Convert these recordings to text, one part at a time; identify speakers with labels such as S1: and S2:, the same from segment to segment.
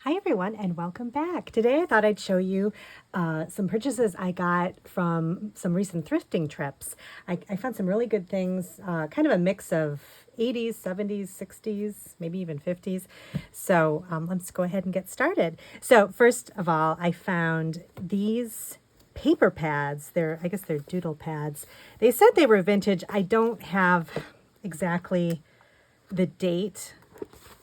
S1: Hi everyone and welcome back. Today I thought I'd show you some purchases I got from some recent thrifting trips. I found some really good things, kind of a mix of 80s, 70s, 60s, maybe even 50s. So let's go ahead and get started. So first of all, I found these paper pads. I guess they're doodle pads. They said they were vintage. I don't have exactly the date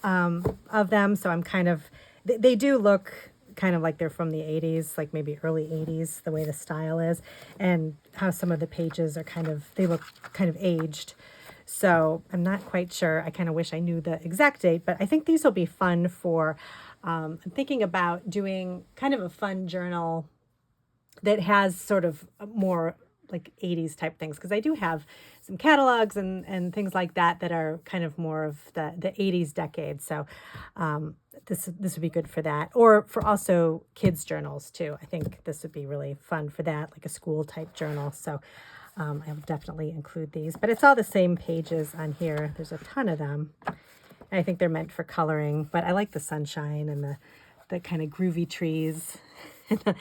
S1: of them, so I'm kind of, they do look kind of like they're from the 80s, like maybe early 80s, the way the style is, and how some of the pages are they look kind of aged. So I'm not quite sure. I kind of wish I knew the exact date, but I think these will be fun for, I'm thinking about doing kind of a fun journal that has sort of more like 80s type things, because I do have some catalogs and things like that that are kind of more of the 80s decade. So this would be good for that, or for also kids journals too. I think this would be really fun for that, like a school type journal. So I will definitely include these, but it's all the same pages on here. There's a ton of them. And I think they're meant for coloring, but I like the sunshine and the kind of groovy trees. the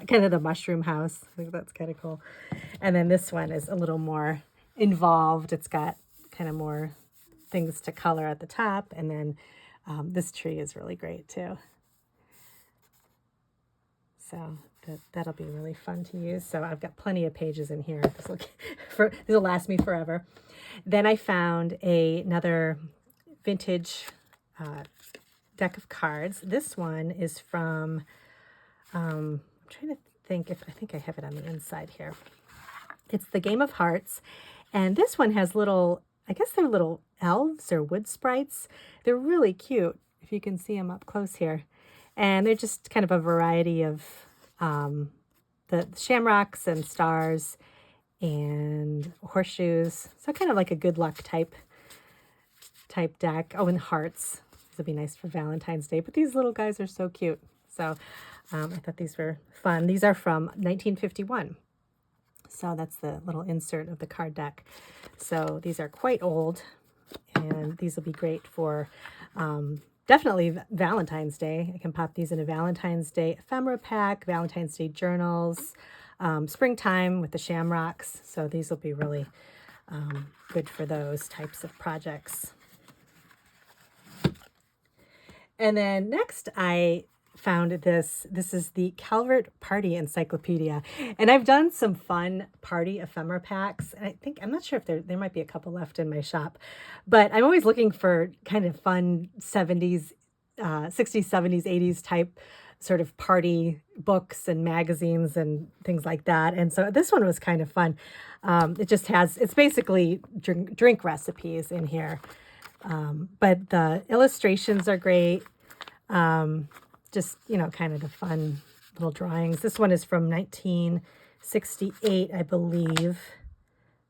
S1: kind of the mushroom house. I think that's kind of cool. And then this one is a little more involved. It's got kind of more things to color at the top. And then this tree is really great too. So that'll be really fun to use. So I've got plenty of pages in here. This will last me forever. Then I found another vintage deck of cards. This one is from, I'm trying to think I think I have it on the inside here. It's the Game of Hearts. And this one has little, I guess they're little elves or wood sprites. They're really cute, if you can see them up close here. And they're just kind of a variety of the shamrocks and stars and horseshoes. So kind of like a good luck type deck. Oh, and hearts. This would be nice for Valentine's Day. But these little guys are so cute. So I thought these were fun. These are from 1951. So that's the little insert of the card deck. So these are quite old, and these will be great for definitely Valentine's Day. I can pop these in a Valentine's Day ephemera pack, Valentine's Day journals, springtime with the shamrocks. So these will be really good for those types of projects. And then next I found this. This is the Calvert Party Encyclopedia. And I've done some fun party ephemera packs. And I'm not sure if there might be a couple left in my shop, but I'm always looking for kind of fun 70s, 60s, 70s, 80s type sort of party books and magazines and things like that. And so this one was kind of fun. It's basically drink recipes in here. But the illustrations are great. Just, kind of the fun little drawings. This one is from 1968, I believe.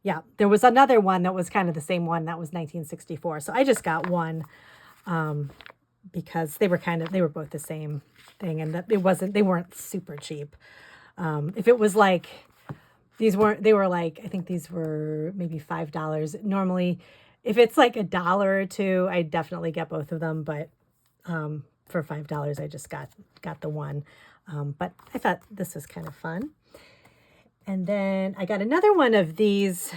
S1: Yeah, there was another one that was kind of the same one. That was 1964. So I just got one because they were both the same thing, and they weren't super cheap. If it was like, they were like, I think these were maybe $5. Normally, if it's like $1 or $2, I definitely get both of them, but for $5, I just got the one. But I thought this was kind of fun. And then I got another one of these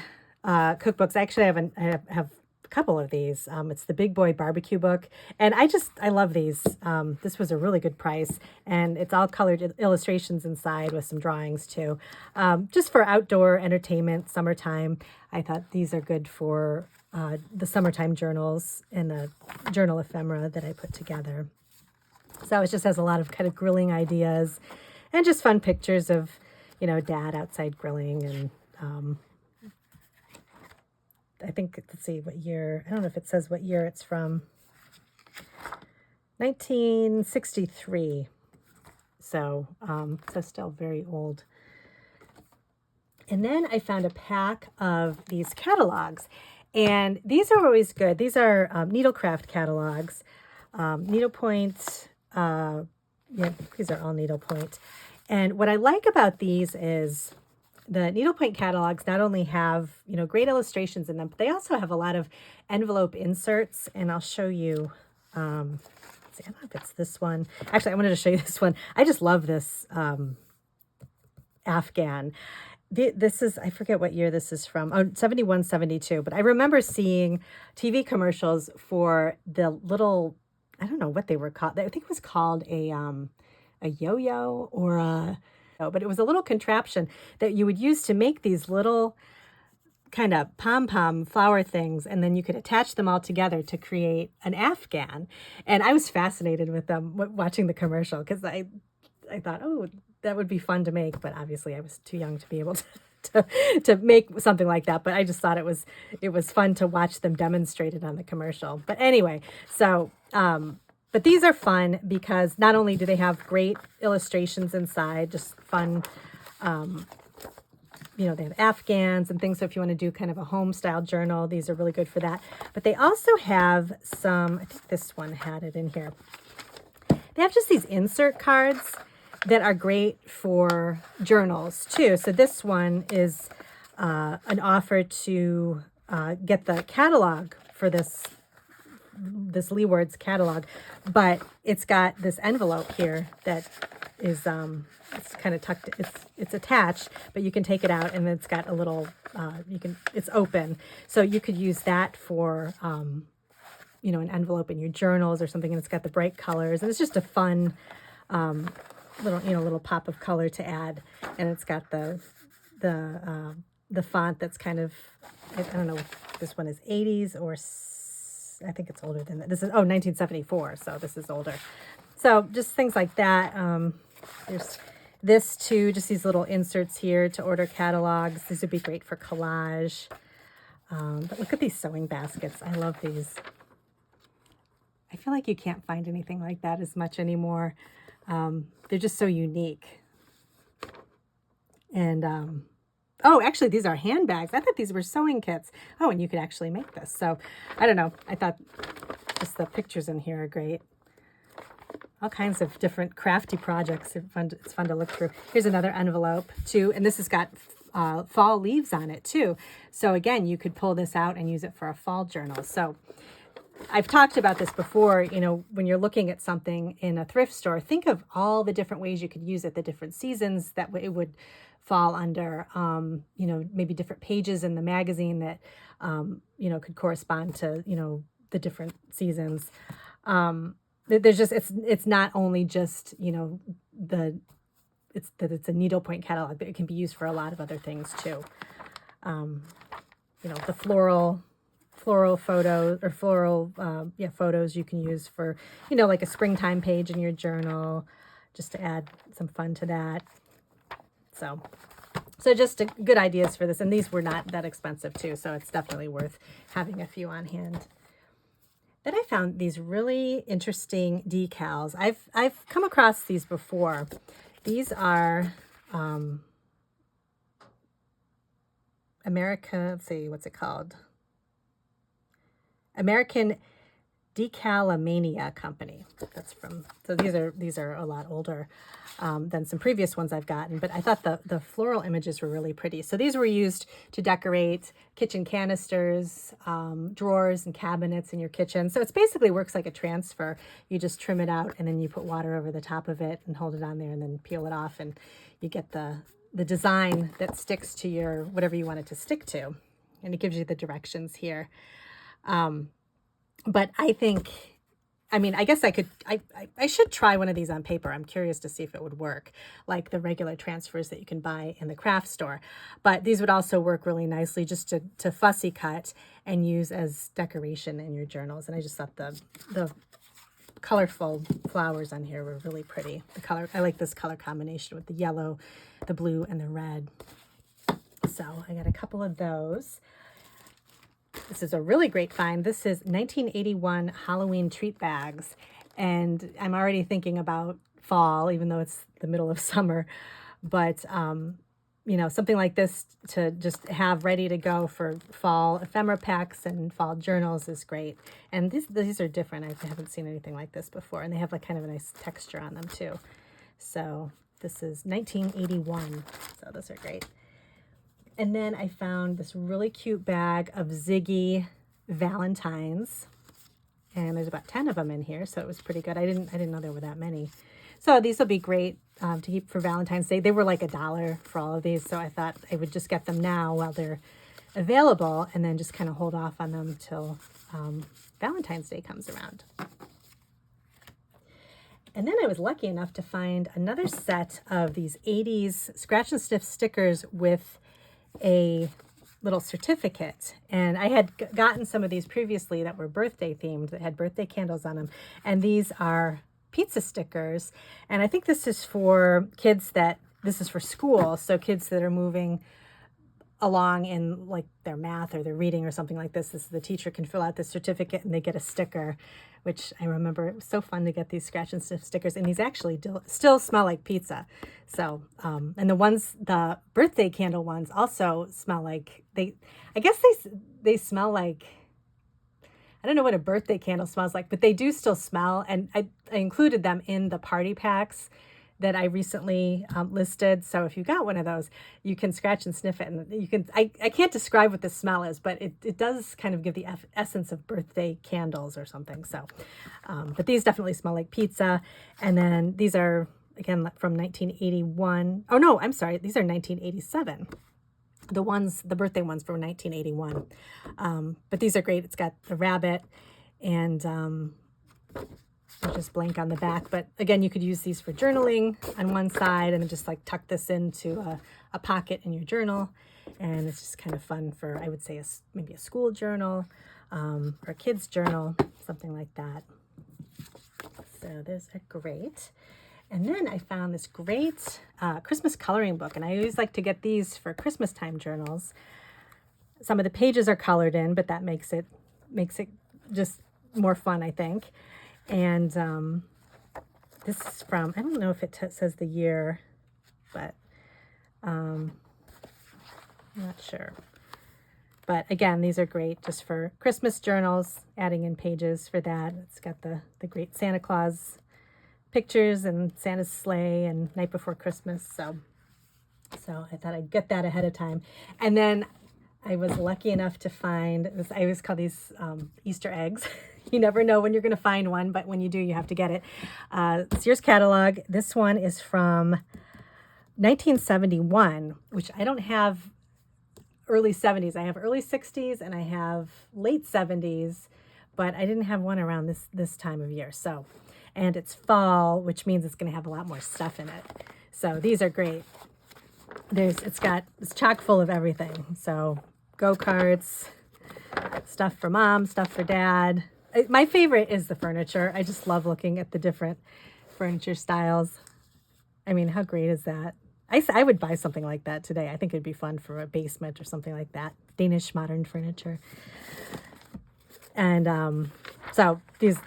S1: cookbooks. Actually, I have a couple of these. It's the Big Boy Barbecue book. And I love these. This was a really good price. And it's all colored illustrations inside with some drawings too. Just for outdoor entertainment, summertime. I thought these are good for the summertime journals and the journal ephemera that I put together. So it just has a lot of kind of grilling ideas and just fun pictures of, Dad outside grilling. And I think, let's see what year, I don't know if it says what year it's from. 1963. So still very old. And then I found a pack of these catalogs. And these are always good. These are needlecraft catalogs. Needlepoint, these are all needlepoint. And what I like about these is the needlepoint catalogs not only have, great illustrations in them, but they also have a lot of envelope inserts. And I'll show you, let's see, I don't know if it's this one. Actually, I wanted to show you this one. I just love this Afghan. This is, I forget what year this is from. Oh, 71, 72. But I remember seeing TV commercials for the little, I don't know what they were called. I think it was called a yo-yo or a, no, but it was a little contraption that you would use to make these little kind of pom-pom flower things, and then you could attach them all together to create an Afghan. And I was fascinated with them watching the commercial because I thought, oh, that would be fun to make, but obviously I was too young to be able to make something like that. But I just thought it was fun to watch them demonstrate it on the commercial. But anyway, so but these are fun because not only do they have great illustrations inside, just fun, you know, they have Afghans and things. So if you want to do kind of a home style journal, these are really good for that. But they also have some, I think this one had it in here. They have just these insert cards that are great for journals too. So this one is an offer to get the catalog for this Leeward's catalog, but it's got this envelope here that is it's kind of tucked, it's attached, but you can take it out, and it's got a little it's open, so you could use that for you know, an envelope in your journals or something. And it's got the bright colors, and it's just a fun little pop of color to add. And it's got the font that's kind of, I don't know if this one is 80s or I think it's older than that. This is 1974, so this is older. So just things like that. There's this too, just these little inserts here to order catalogs. These would be great for collage. But look at these sewing baskets. I love these. I feel like you can't find anything like that as much anymore. They're just so unique. And, oh, actually, these are handbags. I thought these were sewing kits. Oh, and you could actually make this. So, I don't know. I thought just the pictures in here are great. All kinds of different crafty projects. It's fun to look through. Here's another envelope, too. And this has got fall leaves on it, too. So, again, you could pull this out and use it for a fall journal. So, I've talked about this before, you know, when you're looking at something in a thrift store, think of all the different ways you could use it, the different seasons that it would fall under, you know, maybe different pages in the magazine that, you know, could correspond to, you know, the different seasons. There's just, it's not only just, you know, it's a needlepoint catalog, but it can be used for a lot of other things too. You know, the floral photos or photos you can use for, you know, like a springtime page in your journal, just to add some fun to that. So just good ideas for this. And these were not that expensive too, so it's definitely worth having a few on hand. Then I found these really interesting decals. I've come across these before. These are let's see, what's it called? American Decalomania Company. That's from, so these are a lot older than some previous ones I've gotten, but I thought the floral images were really pretty. So these were used to decorate kitchen canisters, drawers and cabinets in your kitchen. So it's basically works like a transfer. You just trim it out and then you put water over the top of it and hold it on there and then peel it off, and you get the design that sticks to your, whatever you want it to stick to. And it gives you the directions here. But I think, I mean, I guess I should try one of these on paper. I'm curious to see if it would work, like the regular transfers that you can buy in the craft store. But these would also work really nicely just to fussy cut and use as decoration in your journals. And I just thought the colorful flowers on here were really pretty. I like this color combination with the yellow, the blue, and the red. So I got a couple of those. This is a really great find. This is 1981 Halloween treat bags. And I'm already thinking about fall, even though it's the middle of summer. But, you know, something like this to just have ready to go for fall ephemera packs and fall journals is great. And these are different. I haven't seen anything like this before. And they have like kind of a nice texture on them too. So this is 1981. So those are great. And then I found this really cute bag of Ziggy Valentines. and there's about 10 of them in here, so it was pretty good. I didn't know there were that many. So these will be great to keep for Valentine's Day. They were like $1 for all of these, so I thought I would just get them now while they're available, and then just kind of hold off on them till Valentine's Day comes around. And then I was lucky enough to find another set of these 80s scratch and sniff stickers with a little certificate. And I had gotten some of these previously that were birthday themed, that had birthday candles on them. And these are pizza stickers. And I think this is for kids this is for school. So kids that are moving along in like their math or their reading or something like this. The teacher can fill out the certificate and they get a sticker, which I remember it was so fun to get these scratch and sniff stickers. And these actually still smell like pizza. So, and the birthday candle ones also smell like I guess they smell like, I don't know what a birthday candle smells like, but they do still smell. And I included them in the party packs that I recently listed. So if you got one of those, you can scratch and sniff it, and you can, I can't describe what the smell is, but it does kind of give the essence of birthday candles or something. So, but these definitely smell like pizza. And then these are, again, from 1981. Oh no, I'm sorry. These are 1987. The birthday ones from 1981. But these are great. It's got the rabbit and, I just blank on the back, but again, you could use these for journaling on one side and then just like tuck this into a pocket in your journal. And it's just kind of fun for, I would say, maybe a school journal or a kid's journal, something like that. So those are great. And then I found this great Christmas coloring book, and I always like to get these for Christmas time journals. Some of the pages are colored in, but that makes it just more fun, I think. And this is from, I don't know if it says the year, but I'm not sure. But again, these are great just for Christmas journals, adding in pages for that. It's got the great Santa Claus pictures and Santa's sleigh and night before Christmas. So I thought I'd get that ahead of time. And then I was lucky enough to find, I always call these Easter eggs. You never know when you're going to find one, but when you do, you have to get it. Sears catalog. This one is from 1971, which I don't have early 70s. I have early 60s and I have late 70s, but I didn't have one around this time of year. So, and it's fall, which means it's going to have a lot more stuff in it. So these are great. It's chock full of everything. So go-karts, stuff for mom, stuff for dad. My favorite is the furniture. I just love looking at the different furniture styles. I mean, how great is that? I would buy something like that today. I think it'd be fun for a basement or something like that. Danish modern furniture. And so these,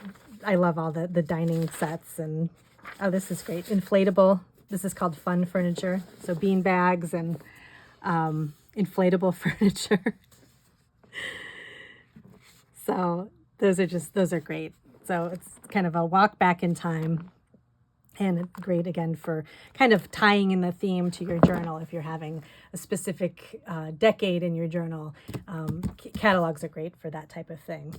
S1: I love all the dining sets. And oh, this is great. Inflatable. This is called fun furniture. So bean bags and inflatable furniture. So those are great. So it's kind of a walk back in time, and great again for kind of tying in the theme to your journal. If you're having a specific decade in your journal, catalogs are great for that type of thing.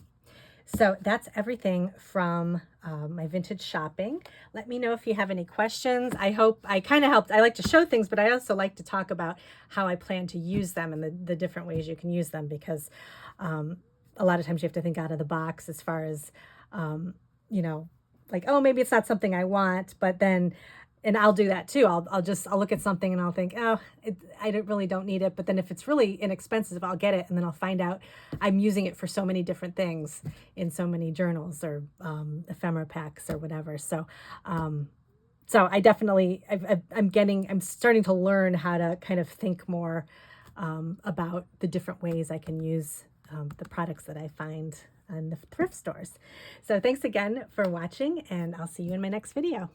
S1: So that's everything from my vintage shopping. Let me know if you have any questions. I hope I kind of helped. I like to show things, but I also like to talk about how I plan to use them and the different ways you can use them, because a lot of times you have to think out of the box as far as, like, oh, maybe it's not something I want, but then, and I'll do that too. I'll look at something and I'll think, oh, I really don't need it. But then if it's really inexpensive, I'll get it. And then I'll find out I'm using it for so many different things in so many journals or ephemera packs or whatever. So I definitely, I'm starting to learn how to kind of think more about the different ways I can use the products that I find in the thrift stores. So thanks again for watching, and I'll see you in my next video.